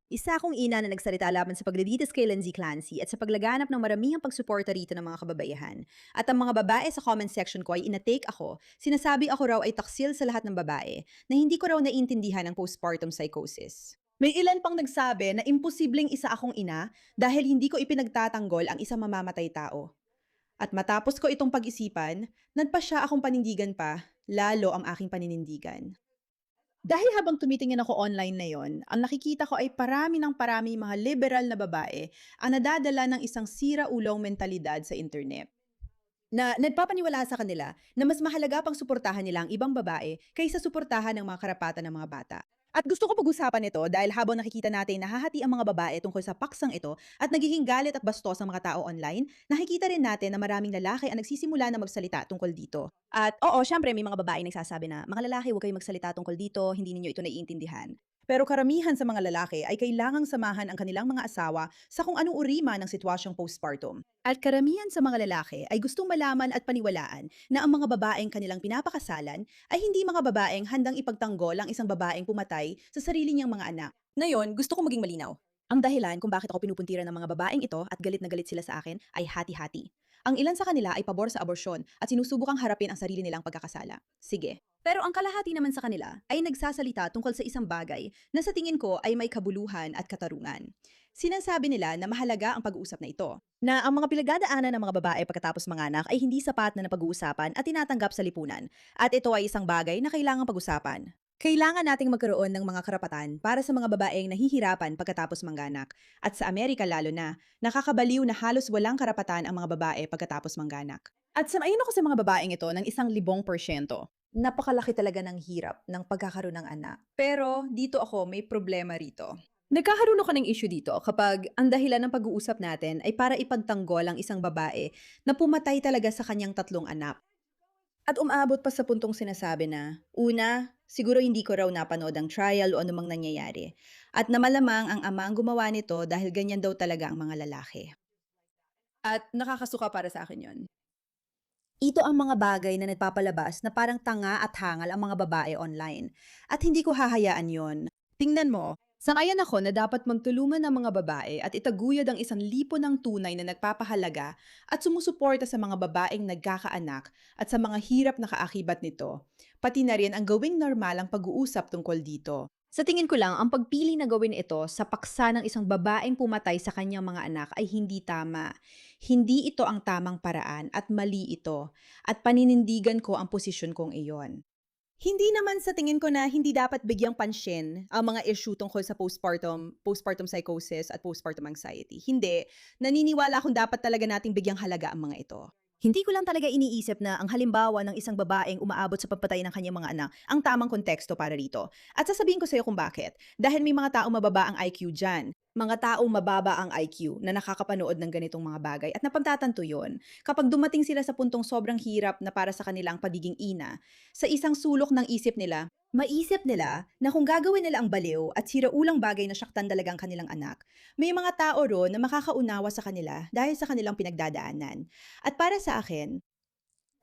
Isa akong ina na nagsalita laban sa paglilitis kay Lindsay Clancy at sa paglaganap ng maramihang pagsuporta rito ng mga kababaihan. At ang mga babae sa comment section ko ay inatake ako, sinasabi ako raw ay taksil sa lahat ng babae, na hindi ko raw naintindihan ang postpartum psychosis. May ilan pang nagsabi na imposibleng isa akong ina dahil hindi ko ipinagtatanggol ang isang mamamatay tao. At matapos ko itong pag-isipan, nagpasya akong panindigan pa, lalo ang aking paninindigan. Dahil habang tumitingin ako online na yon, ang nakikita ko ay parami ng parami mga liberal na babae ang nadadala ng isang sira-ulong mentalidad sa internet. Na nagpapaniwala sa kanila na mas mahalaga pang suportahan nila ang ibang babae kaysa suportahan ng mga karapatan ng mga bata. At gusto ko pag-usapan ito dahil habang nakikita natin na hahati ang mga babae tungkol sa paksang ito at nagiging galit at bastos ang mga tao online, nakikita rin natin na maraming lalaki ang nagsisimula na magsalita tungkol dito. At oo, syempre may mga babae nagsasabi na, mga lalaki huwag kayong magsalita tungkol dito, hindi ninyo ito naiintindihan. Pero karamihan sa mga lalaki ay kailangang samahan ang kanilang mga asawa sa kung anong uri man ng sitwasyong postpartum. At karamihan sa mga lalaki ay gustong malaman at paniwalaan na ang mga babaeng kanilang pinapakasalan ay hindi mga babaeng handang ipagtanggol ang isang babaeng pumatay sa sarili niyang mga anak. Ngayon, gusto kong maging malinaw. Ang dahilan kung bakit ako pinupuntiran ng mga babaeng ito at galit na galit sila sa akin ay hati-hati. Ang ilan sa kanila ay pabor sa aborsyon at sinusubukang harapin ang sarili nilang pagkakasala. Sige. Pero ang kalahati naman sa kanila ay nagsasalita tungkol sa isang bagay na sa tingin ko ay may kabuluhan at katarungan. Sinasabi nila na mahalaga ang pag-uusap na ito. Na ang mga pinagdadaanan ng mga babae pagkatapos manganak ay hindi sapat na napag-uusapan at tinatanggap sa lipunan. At ito ay isang bagay na kailangang pag-usapan. Kailangan nating magkaroon ng mga karapatan para sa mga babaeng nahihirapan pagkatapos mangganak. At sa Amerika lalo na, nakakabaliw na halos walang karapatan ang mga babae pagkatapos mangganak. At sanayin ako sa mga babaeng ito ng 1,000%. Napakalaki talaga ng hirap ng pagkakaroon ng anak. Pero dito ako may problema rito. Nagkakaroon ako ng issue dito kapag ang dahilan ng pag-uusap natin ay para ipagtanggol ang isang babae na pumatay talaga sa kanyang 3 anak. At umabot pa sa puntong sinasabi na, una, siguro hindi ko raw napanood ang trial o anumang nangyayari. At na malamang ang ama ang gumawa nito dahil ganyan daw talaga ang mga lalaki. At nakakasuka para sa akin yon. Ito ang mga bagay na nagpapalabas na parang tanga at hangal ang mga babae online. At hindi ko hahayaan yon. Tingnan mo, sangayon ako na dapat magtulungan ng mga babae at itaguyod ang isang lipo ng tunay na nagpapahalaga at sumusuporta sa mga babaeng nagkakaanak at sa mga hirap na kaakibat nito. Pati na rin ang gawing normal ang pag-uusap tungkol dito. Sa tingin ko lang, ang pagpili na gawin ito sa paksa ng isang babaeng pumatay sa kanyang mga anak ay hindi tama. Hindi ito ang tamang paraan at mali ito. At paninindigan ko ang posisyon kong iyon. Hindi naman sa tingin ko na hindi dapat bigyang pansin ang mga issue tungkol sa postpartum psychosis at postpartum anxiety. Hindi. Naniniwala akong dapat talaga nating bigyang halaga ang mga ito. Hindi ko lang talaga iniisip na ang halimbawa ng isang babaeng umaabot sa pagpatay ng kanyang mga anak ang tamang konteksto para rito. At sasabihin ko sa iyo kung bakit. Dahil may mga taong mababa ang IQ dyan. Mga taong mababa ang IQ na nakakapanood ng ganitong mga bagay at napagtatanto yon kapag dumating sila sa puntong sobrang hirap na para sa kanilang pagiging ina, sa isang sulok ng isip nila, maisip nila na kung gagawin nila ang baliw at siraulang bagay na saktan talagang kanilang anak, may mga tao ron na makakaunawa sa kanila dahil sa kanilang pinagdadaanan. At para sa akin,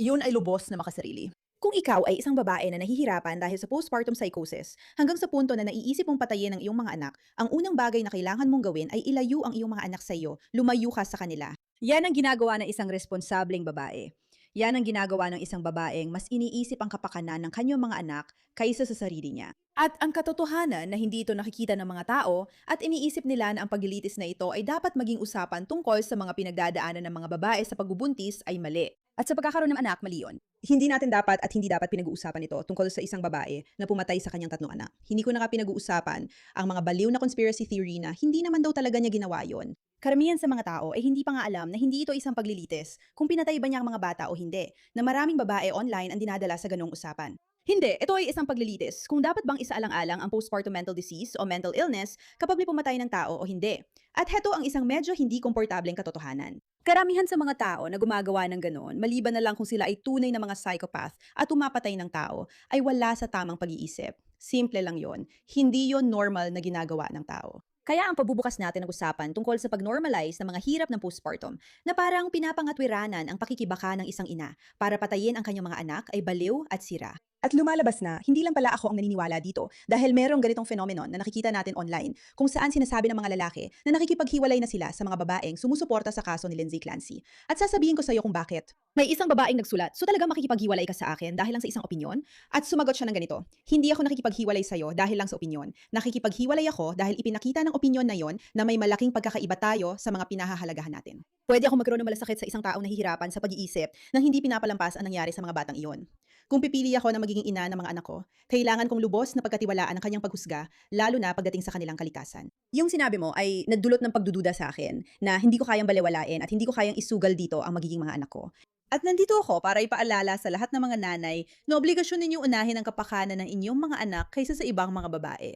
yun ay lubos na makasarili. Kung ikaw ay isang babae na nahihirapan dahil sa postpartum psychosis, hanggang sa punto na naiisip mong patayin ang iyong mga anak, ang unang bagay na kailangan mong gawin ay ilayo ang iyong mga anak sa iyo, lumayo ka sa kanila. Yan ang ginagawa ng isang responsableng babae. Yan ang ginagawa ng isang babaeng mas iniisip ang kapakanan ng kanyang mga anak kaysa sa sarili niya. At ang katotohanan na hindi ito nakikita ng mga tao at iniisip nila na ang paglilitis na ito ay dapat maging usapan tungkol sa mga pinagdadaanan ng mga babae sa pagbubuntis ay mali. At sa pagkakaroon ng anak, mali yun. Hindi natin dapat at hindi dapat pinag-uusapan ito tungkol sa isang babae na pumatay sa kanyang 3 anak. Hindi ko na nga pinag-uusapan ang mga baliw na conspiracy theory na hindi naman daw talaga niya ginawa yon. Karamihan sa mga tao ay hindi pa nga alam na hindi ito isang paglilitis kung pinatay ba niya ang mga bata o hindi, na maraming babae online ang dinadala sa ganong usapan. Hindi, ito ay isang paglilitis kung dapat bang isaalang-alang ang postpartum mental disease o mental illness kapag may pumatay ng tao o hindi. At heto ang isang medyo hindi komportableng katotohanan. Karamihan sa mga tao na gumagawa ng ganoon, maliban na lang kung sila ay tunay na mga psychopath at umapatay ng tao, ay wala sa tamang pag-iisip. Simple lang yon. Hindi yon normal na ginagawa ng tao. Kaya ang pagbubukas natin ng usapan tungkol sa pag-normalize ng mga hirap ng postpartum na parang pinapangatwiranan ang pakikibaka ng isang ina para patayin ang kanyang mga anak ay baliw at sira. At lumalabas na, hindi lang pala ako ang naniniwala dito dahil merong ganitong phenomenon na nakikita natin online kung saan sinasabi ng mga lalaki na nakikipaghiwalay na sila sa mga babaeng sumusuporta sa kaso ni Lindsay Clancy. At sasabihin ko sa iyo kung bakit. May isang babaeng nagsulat, so talaga makikipaghiwalay ka sa akin dahil lang sa isang opinyon? At sumagot siya ng ganito, hindi ako nakikipaghiwalay sa iyo dahil lang sa opinyon. Nakikipaghiwalay ako dahil ipinakita ng opinyon na yon na may malaking pagkakaiba tayo sa mga pinahahalagahan natin. Pwede ako magkaroon ng malasakit sa isang taong nahihirapan sa pag-iisip nang hindi pinapalampas ang nangyari sa mga batang iyon. Kung pipili ako na magiging ina ng mga anak ko, kailangan kong lubos na pagkatiwalaan ang kanyang paghusga, lalo na pagdating sa kanilang kalikasan. Yung sinabi mo ay nagdulot ng pagdududa sa akin na hindi ko kayang balewalain at hindi ko kayang isugal dito ang magiging mga anak ko. At nandito ako para ipaalala sa lahat ng mga nanay na obligasyon ninyong unahin ang kapakanan ng inyong mga anak kaysa sa ibang mga babae.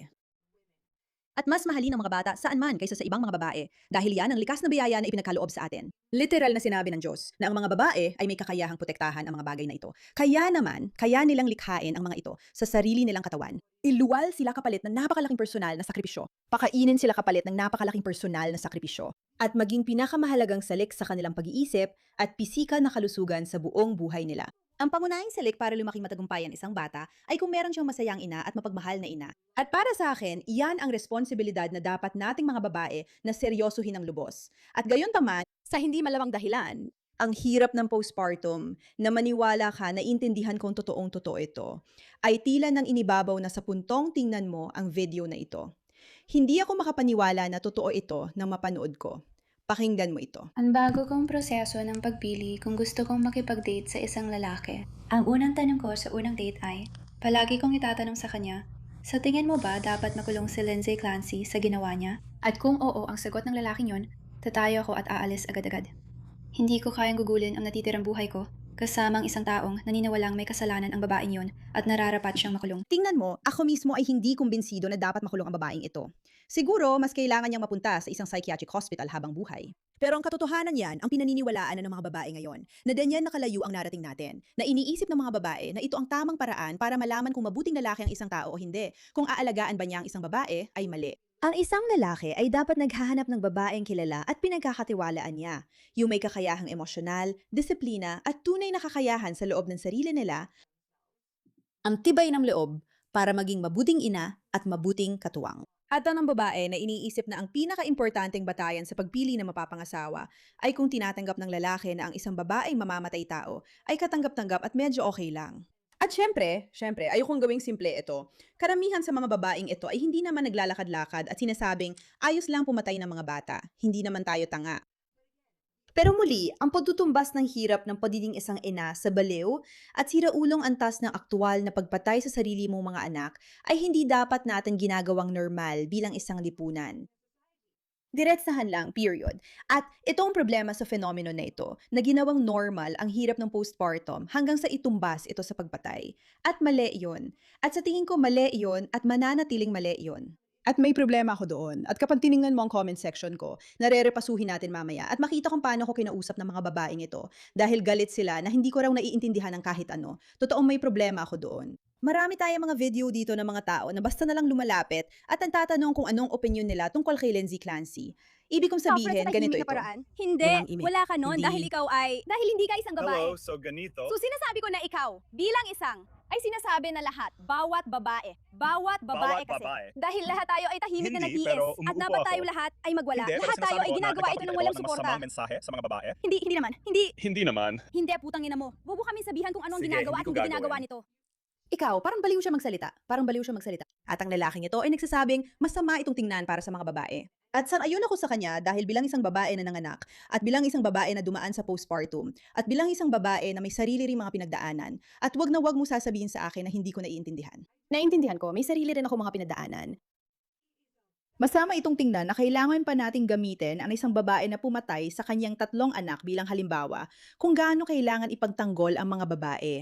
At mas mahalin ang mga bata saan man kaysa sa ibang mga babae dahil yan ang likas na biyaya na ipinagkaloob sa atin. Literal na sinabi ng Diyos na ang mga babae ay may kakayahang protektahan ang mga bagay na ito. Kaya naman, kaya nilang likhain ang mga ito sa sarili nilang katawan. Iluwal sila kapalit ng napakalaking personal na sakripisyo. Pakainin sila kapalit ng napakalaking personal na sakripisyo. At maging pinakamahalagang salik sa kanilang pag-iisip at pisikal na kalusugan sa buong buhay nila. Ang pangunahing salik para lumaking matagumpay ang isang bata ay kung meron siyang masayang ina at mapagmahal na ina. At para sa akin, iyan ang responsibilidad na dapat nating mga babae na seryosohin ng lubos. At gayon taman, sa hindi malawang dahilan, ang hirap ng postpartum na maniwala ka na intindihan kung totoong totoo ito, ay tila nang inibabaw na sa puntong tingnan mo ang video na ito. Hindi ako makapaniwala na totoo ito nang mapanood ko. Pakinggan mo ito. Ang bago kong proseso ng pagpili kung gusto kong makipag-date sa isang lalaki. Ang unang tanong ko sa unang date ay, palagi kong itatanong sa kanya, sa tingin mo ba dapat makulong si Lindsay Clancy sa ginawa niya? At kung oo ang sagot ng lalaking yon, tatayo ako at aalis agad-agad. Hindi ko kayang gugulin ang natitirang buhay ko, kasamang isang taong naniniwalang may kasalanan ang babaeng yon at nararapat siyang makulong. Tingnan mo, ako mismo ay hindi kumbinsido na dapat makulong ang babaeng ito. Siguro, mas kailangan niyang mapunta sa isang psychiatric hospital habang buhay. Pero ang katotohanan yan, ang pinaniniwalaan ng mga babae ngayon, na ganyan nakalayo ang narating natin, na iniisip ng mga babae na ito ang tamang paraan para malaman kung mabuting lalaki ang isang tao o hindi, kung aalagaan ba niya ang isang babae ay mali. Ang isang lalaki ay dapat naghahanap ng babaeng kilala at pinagkakatiwalaan niya, yung may kakayahang emosyonal, disiplina at tunay na kakayahan sa loob ng sarili nila, ang tibay ng loob para maging mabuting ina at mabuting katuwang. At ang babae na iniisip na ang pinaka-importanteng batayan sa pagpili ng mapapangasawa ay kung tinatanggap ng lalaki na ang isang babaeng mamamatay tao ay katanggap-tanggap at medyo okay lang. At syempre, ayokong gawing simple ito. Karamihan sa mga babaeng ito ay hindi naman naglalakad-lakad at sinasabing ayos lang pumatay ng mga bata, hindi naman tayo tanga. Pero muli, ang pagtutumbas ng hirap ng pagiging isang ina sa baliw at siraulong antas ng aktwal na pagpatay sa sarili mong mga anak ay hindi dapat natin ginagawang normal bilang isang lipunan. Diretsahan lang, period. At ito ang problema sa phenomenon na ito, na ginawang normal ang hirap ng postpartum hanggang sa itumbas ito sa pagpatay. At mali yun. At sa tingin ko mali yun at mananatiling mali yun. At may problema ako doon. At kapag tiningnan mo ang comment section ko, narerepasuhin natin mamaya at makita kung paano ko kinausap ng mga babaeng ito dahil galit sila na hindi ko raw naiintindihan ng kahit ano. Totoong may problema ako doon. Marami tayong mga video dito ng mga tao na basta na lang lumalapit at nagtatanong kung anong opinion nila tungkol kay Lindsay Clancy. Ibig kong sabihin, ganito ito. Hindi, Walang imik. wala ka nun Hindi. dahil hindi ka isang babae. Hello, so ganito. So sinasabi ko na ikaw, bilang isang, ay sinasabi na lahat, bawat babae Bawat kasi. babae. Dahil lahat tayo ay tahimik na Hindi, nag-iis pero at umuupo dapat ako. tayo lahat ay magwala. Hindi, pero Lahat tayo sinasabi ay ko na ginagawa ito ng nagpapakita walang ng suporta. masamang mensahe sa mga babae. Hindi naman. Hindi, Hindi naman. hindi putang ina mo. Huwag mo kami sabihan kung ano ang Sige, ginagawa at hindi ko hindi ginagawa gagawin. nito. Ikaw, parang baliw siya magsalita. At ang lalaking ito ay nagsasabing masama itong tingnan para sa mga babae. At sang-ayon ako sa kanya dahil bilang isang babae na nanganak at bilang isang babae na dumaan sa postpartum at bilang isang babae na may sarili ring mga pinagdaanan at wag na wag mo sasabihin sa akin na hindi ko naiintindihan. Naiintindihan ko, may sarili rin ako mga pinagdaanan. Masama itong tingnan na kailangan pa nating gamitin ang isang babae na pumatay sa kanyang 3 anak bilang halimbawa kung gaano kailangan ipagtanggol ang mga babae.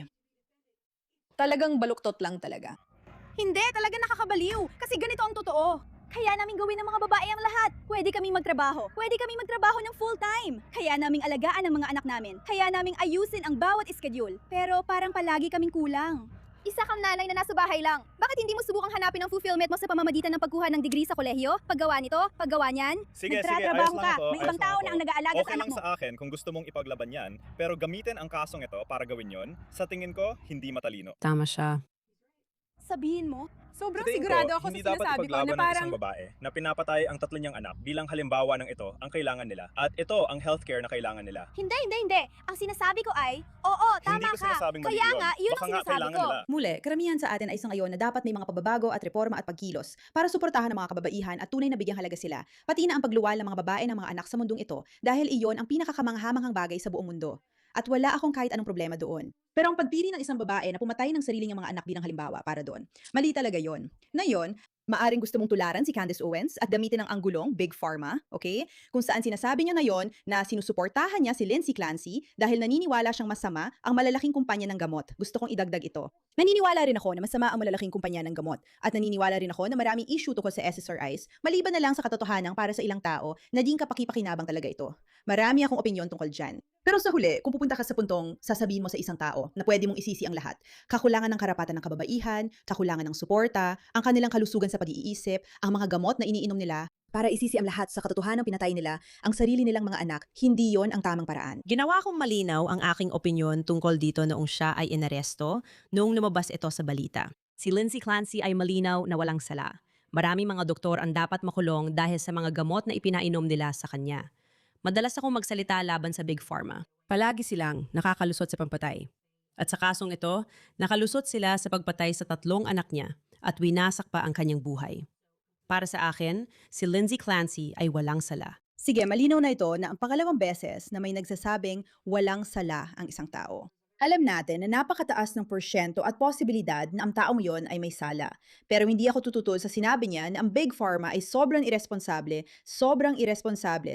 Talagang baluktot lang talaga. Hindi, talaga nakakabaliw. Kasi ganito ang totoo. Kaya namin gawin ng mga babae ang lahat. Pwede kaming magtrabaho. Pwede kaming magtrabaho ng full-time. Kaya naming alagaan ang mga anak namin. Kaya naming ayusin ang bawat schedule. Pero parang palagi kaming kulang. Isa kang nanay na nasa bahay lang. Bakit hindi mo subukang hanapin ang fulfillment mo sa pamamagitan ng pagkuha ng degree sa kolehiyo? Paggawa nito? Paggawa niyan? Sige, ayos Nagtratrabaho lang ka. ako. May ibang ayos lang tao ako. na ang nag-aalaga sa Okay anak lang mo. sa akin kung gusto mong ipaglaban yan, pero gamitin ang kasong ito para gawin yon. Sa tingin ko, hindi matalino. Tama siya. Sabihin mo? Sobrang Sa tingin sigurado ako hindi sa dapat sinasabi ko ipaglaban na ng parang... isang babae na pinapatay ang tatlo niyang anak bilang halimbawa ng ito ang kailangan nila. At ito ang healthcare na kailangan nila. Hindi. Ang sinasabi ko ay, oo, tama Hindi ko ka. sinasabing mali Kaya yun. nga, yun Baka ang nga sinasabi kailangan ko. nila. Muli, karamihan sa atin ay sangayon na dapat may mga pababago at reforma at pagkilos para suportahan ang mga kababaihan at tunay na bigyang halaga sila, pati na ang pagluwal ng mga babae ng mga anak sa mundong ito dahil iyon ang pinakakamanghamanghang bagay sa buong mundo. At wala akong kahit anong problema doon. Pero ang pagpili ng isang babae na pumatay ng sarili niyang mga anak bilang halimbawa para doon, mali talaga yon. Na yon, maaring gusto mong tularan si Candace Owens at gamitin ang anggulong Big Pharma, okay? Kung saan sinasabi niya ngayon na sinusuportahan niya si Lindsay Clancy dahil naniniwala siyang masama ang malalaking kumpanya ng gamot. Gusto kong idagdag ito. Naniniwala rin ako na masama ang malalaking kumpanya ng gamot at naniniwala rin ako na maraming issue tungkol sa SSRIs maliban na lang sa katotohanan para sa ilang tao na din kapaki-pakinabang talaga ito. Marami akong opinyon tungkol dyan. Pero sa huli, kung pupunta ka sa puntong sasabihin mo sa isang tao na pwede mong isisi ang lahat, kakulangan ng karapatan ng kababaihan, kakulangan ng suporta, ang kanilang kalusugan sa pag-iisip, ang mga gamot na iniinom nila, para isisi ang lahat sa katotohanan pinatay nila ang sarili nilang mga anak, hindi yon ang tamang paraan. Ginawa kong malinaw ang aking opinyon tungkol dito noong siya ay inaresto noong lumabas ito sa balita. Si Lindsay Clancy ay malinaw na walang sala. Maraming mga doktor ang dapat makulong dahil sa mga gamot na ipinainom nila sa kanya. Madalas akong magsalita laban sa Big Pharma. Palagi silang nakakalusot sa pampatay. At sa kasong ito, nakalusot sila sa pagpatay sa 3 anak niya at winasak pa ang kanyang buhay. Para sa akin, si Lindsay Clancy ay walang sala. Sige, malinaw na ito na ang pangalawang beses na may nagsasabing walang sala ang isang tao. Alam natin na napakataas ng porsyento at posibilidad na ang taong yon ay may sala. Pero hindi ako tututol sa sinabi niya na ang Big Pharma ay sobrang irresponsable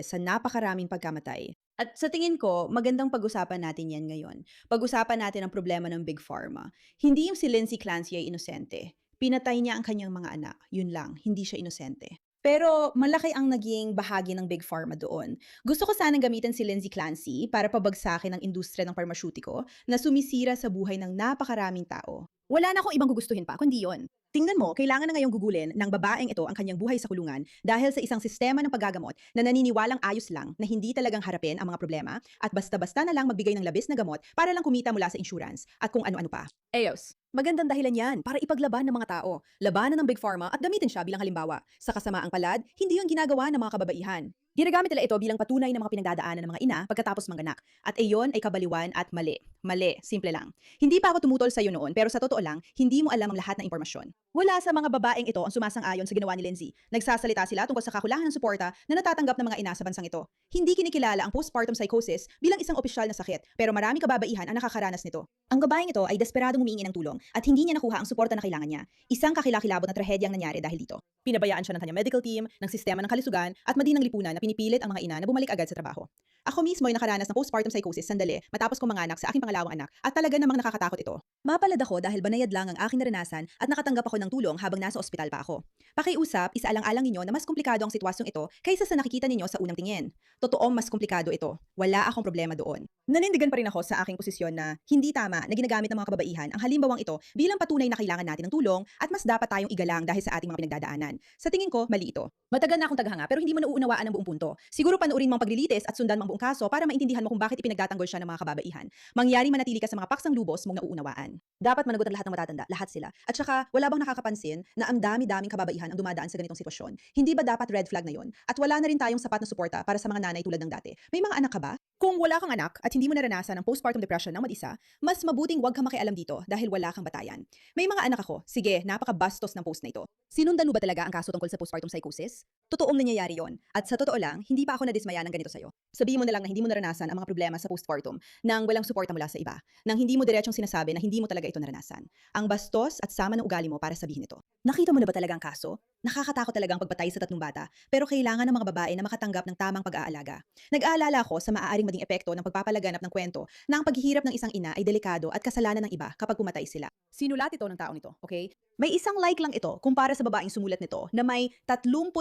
sa napakaraming pagkamatay. At sa tingin ko, magandang pag-usapan natin yan ngayon. Pag-usapan natin ang problema ng Big Pharma. Hindi yung si Lindsay Clancy ay inosente. Pinatay niya ang kanyang mga anak. Yun lang, hindi siya inosente. Pero malaki ang naging bahagi ng Big Pharma doon. Gusto ko sanang gamitin si Lindsay Clancy para pabagsakin ang industriya ng parmasyutiko na sumisira sa buhay ng napakaraming tao. Wala na akong ibang gugustuhin pa, kundi yon. Tingnan mo, kailangan na ngayong gugulin ng babaeng ito ang kanyang buhay sa kulungan dahil sa isang sistema ng paggagamot na naniniwalang ayos lang na hindi talagang harapin ang mga problema at basta-basta na lang magbigay ng labis na gamot para lang kumita mula sa insurance at kung ano-ano pa. Ayos. Magandang dahilan yan para ipaglaban ng mga tao. Labanan ng Big Pharma at gamitin siya bilang halimbawa. Sa kasamaang palad, hindi yun ginagawa ng mga kababaihan. Ginagamit nila ito bilang patunay ng mga pinagdadaanan ng mga ina pagkatapos manganak. At iyon ay kabaliwan at mali. Mali, simple lang. Hindi pa ako tumutol sa iyo noon pero sa totoo lang, hindi mo alam ang lahat ng impormasyon. Wala sa mga babaeng ito ang sumasang-ayon sa ginawa ni Lindsay. Nagsasalita sila tungkol sa kakulangan ng suporta na natatanggap ng mga ina sa bansang ito. Hindi kinikilala ang postpartum psychosis bilang isang opisyal na sakit pero marami kababaihan ang nakakaranas nito. Ang babaeng ito ay desperadong humingi ng tulong at hindi niya nakuha ang suporta na kailangan niya. Isang kakilakilabot na trahedyang nangyari dahil dito. Pinabayaan siya ng kanyang medical team, ng sistema ng kalusugan at madinang lipunan na pinipilit ang mga ina na bumalik agad sa trabaho. Ako mismo ay nakaranas ng postpartum psychosis sandali matapos kong manganak sa aking pangalawang anak at talaga namang nakakatakot ito. Mapalad ako dahil banayad lang ang aking naranasan at nakatanggap ako ng tulong habang nasa ospital pa ako. Pakiusap, isaalang-alang ninyo na mas komplikado ang sitwasyong ito kaysa sa nakikita ninyo sa unang tingin. Totoong mas komplikado ito. Wala akong problema doon. Nanindigan pa rin ako sa aking posisyon na hindi tama na ginagamit ng mga kababaihan ang halimbawang ito bilang patunay na kailangan natin ng tulong at mas dapat tayong igalang dahil sa ating mga pinagdadaanan. Sa tingin ko, mali ito. Matagal na akong taghanga pero hindi mo nauunawaan ang buong punto. Siguro panoorin mo ang paglilitis at sundan mo ang buong kaso para maintindihan mo kung bakit ipinagtatanggol siya ng mga kababaihan. Mangyari manatili ka sa mga paksang lubos mong nauunawaan. Dapat managot ang lahat ng matatanda, lahat sila. At saka, wala bang nakakapansin na ang dami-daming kababaihan ang dumadaan sa ganitong sitwasyon? Hindi ba dapat red flag na yon? At wala na rin tayong sapat na suporta para sa mga nanay tulad ng dati. May mga anak ka ba? Kung wala kang anak at hindi mo naranasan ang postpartum depression ng mag-isa, mas mabuting huwag kang makialam dito dahil wala kang batayan. May mga anak ako. Sige, napakabastos ng post na ito. Sinundan mo ba talaga ang kaso tungkol sa postpartum psychosis? Totoong nangyayari yon. At sa totoo lang, hindi pa ako nadismaya ng ganito sa'yo. Sabihin mo na lang na hindi mo naranasan ang mga problema sa postpartum nang walang suporta mula sa iba. Nang hindi mo diretsong sinasabi na hindi mo talaga ito naranasan. Ang bastos at sama ng ugali mo para sabihin ito. Nakita mo na ba talaga ang kaso? Nakakatakot talaga ang pagpatay sa 3 bata, pero kailangan ng mga babae na makatanggap ng tamang pag-aalaga. Nag-aalala ako sa maaaring maging epekto ng pagpapalaganap ng kwento na ang paghihirap ng isang ina ay delikado at kasalanan ng iba kapag pumatay sila. Sinulat ito ng taong ito, okay? May isang like lang ito kumpara sa babaeng sumulat nito na may 37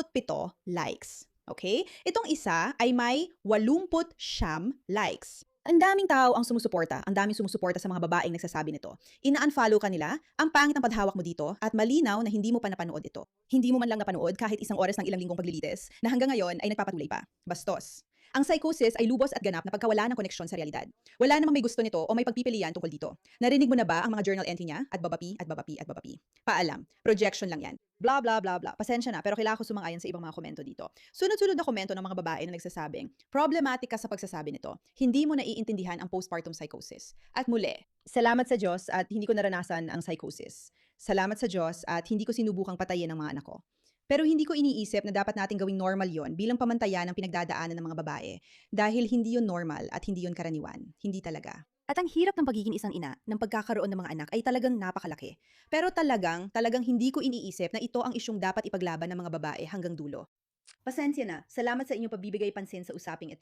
likes. Okay? Itong isa ay may 89 likes. Ang daming tao ang sumusuporta, ang daming sumusuporta sa mga babaeng nagsasabi nito. Ina-unfollow ka nila, ang pangit ng paghawak mo dito, at malinaw na hindi mo pa napanood ito. Hindi mo man lang napanood kahit isang oras ng ilang linggong paglilitis, na hanggang ngayon ay nagpapatuloy pa. Bastos. Ang psychosis ay lubos at ganap na pagkawala ng koneksyon sa realidad. Wala namang may gusto nito o may pagpipilian tungkol dito. Narinig mo na ba ang mga journal entry niya? At babapi, at babapi, at babapi. Paalam. Projection lang yan. Blah, blah, blah, blah. Pasensya na, pero kailangan ko sumang-ayon sa ibang mga komento dito. Sunod-sunod na komento ng mga babae na nagsasabing, problematic ka sa pagsasabi nito. Hindi mo naiintindihan ang postpartum psychosis. At muli, salamat sa Diyos at hindi ko naranasan ang psychosis. Salamat sa Diyos at hindi ko sinubukang patayin ang mga anak ko. Pero hindi ko iniisip na dapat nating gawing normal yon bilang pamantayan ng pinagdadaanan ng mga babae. Dahil hindi yon normal at hindi yon karaniwan. Hindi talaga. At ang hirap ng pagiging isang ina, ng pagkakaroon ng mga anak ay talagang napakalaki. Pero talagang hindi ko iniisip na ito ang isyong dapat ipaglaban ng mga babae hanggang dulo. Pasensya na, salamat sa inyong pagbibigay pansin sa usaping ito.